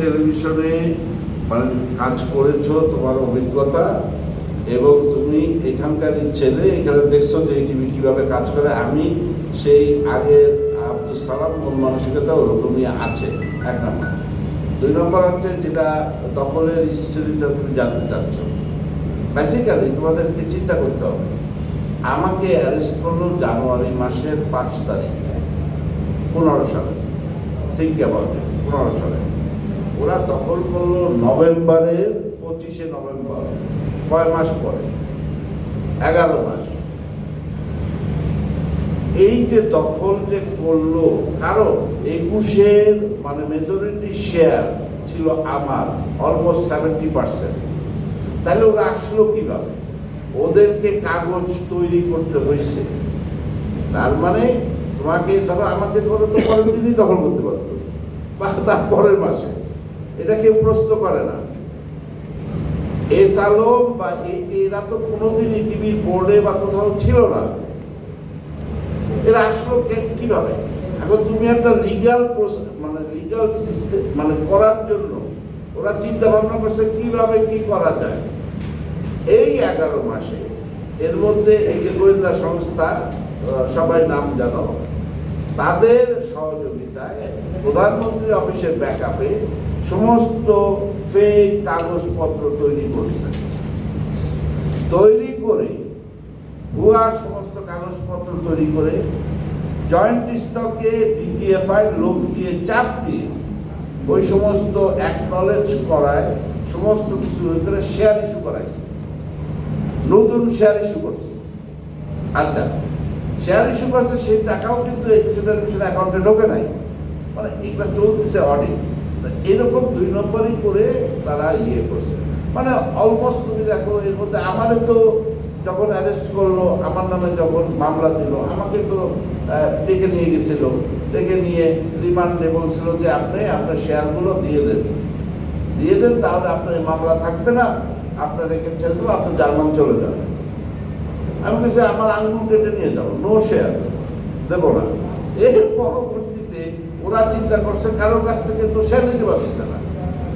টেলিভিশনে মানে কাজ করেছো, তোমার অভিজ্ঞতা এবং তুমি এখানকার ছেলে, এখানে দেখছো যে এই টিভি কীভাবে কাজ করে। আমি সেই আগের আব্দুল সালাম মন মানসিকতা ওরকমই আছে, এক নম্বর। দুই নম্বর হচ্ছে যেটা দখলের হিস্ট্রিটা তুমি জানতে চাচ্ছ। বেসিক্যালি তোমাদেরকে চিন্তা করতে হবে, আমাকে অ্যারেস্ট করলো জানুয়ারি মাসের 5 তারিখ 15 সালে, থিঙ্ক অ্যাবাউট ইট, 15 সালে। ওরা দখল করলো নভেম্বরের 25শে নভেম্বর, কয় মাস পরে? 11 মাস। এই যে দখল যে করলো, কারণ 21-এর মানে মেজরিটি শেয়ার ছিল আমার, অলমোস্ট 70%। তাহলে ওরা আসলো কিভাবে? ওদেরকে কাগজ তৈরি করতে হয়েছে। তার মানে তোমাকে ধরো, আমাকে ধরো তো পরের দিনই দখল করতে পারতো বা তার পরের মাসে, এটা কেউ প্রশ্ন করে না। এস আলম বা এরা তো কোনোদিনই টিভির বোর্ডে বা কোথাও ছিল না। এরা আসলো কিভাবে? এখন তুমি একটা লিগাল মানে লিগাল সিস্টেম মানে করার জন্য ওরা চিন্তা ভাবনা করছে কিভাবে কি করা যায়। এই 11 মাসে এর মধ্যে এই যে গোয়েন্দা সংস্থা, সবাই নাম জানো, তাদের সহযোগিতায় প্রধানমন্ত্রী অফিসের ব্যাকআপে সমস্ত ফেক কাগজপত্র তৈরি করছে। তৈরি করে ভুয়া সমস্ত কাগজপত্র তৈরি করে জয়েন্ট স্টকে ডিজিএফআই লোক দিয়ে চাপ দিয়ে ওই সমস্ত অ্যাকনলেজ করায় সমস্ত কিছু করে শেয়ার ইস্যু করাইছে, নতুন শেয়ার ইস্যু করছে। আচ্ছা, শেয়ার ইস্যু করছে, সেই টাকাও কিন্তু একুশে অ্যাকাউন্টে ঢোকে নাই, মানে এগুলো চলতেছে অডিট। এরকম 2 নম্বরই করে তারা করছে। মানে অলমোস্ট তুমি দেখো, এর মধ্যে আমারে তো যখন অ্যারেস্ট করলো, আমার নামে যখন মামলা দিল, আমাকে তো ডেকে নিয়ে গেছিল, ডেকে নিয়ে রিমান্ডে বলছিল যে আপনি আপনার শেয়ারগুলো দিয়ে দেন, তাহলে আপনার মামলা থাকবে না, আপনার রেখে ছেড়ে দেবো, আপনি জার্মান চলে যাবেন। আমি বলছি আমার আঙুল কেটে নিয়ে যাবো, নো শেয়ার দেবো না। এর পরবর্তীতে ওরা চিন্তা করছে কারোর কাছ থেকে তো শেয়ার নিতে পারছে না,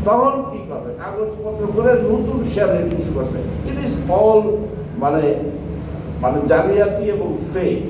তখন কি করবে? কাগজপত্র করে নতুন শেয়ার ইস্যু করছে। ইট ইজ অল মানে জালিয়াতি এবং ফেক।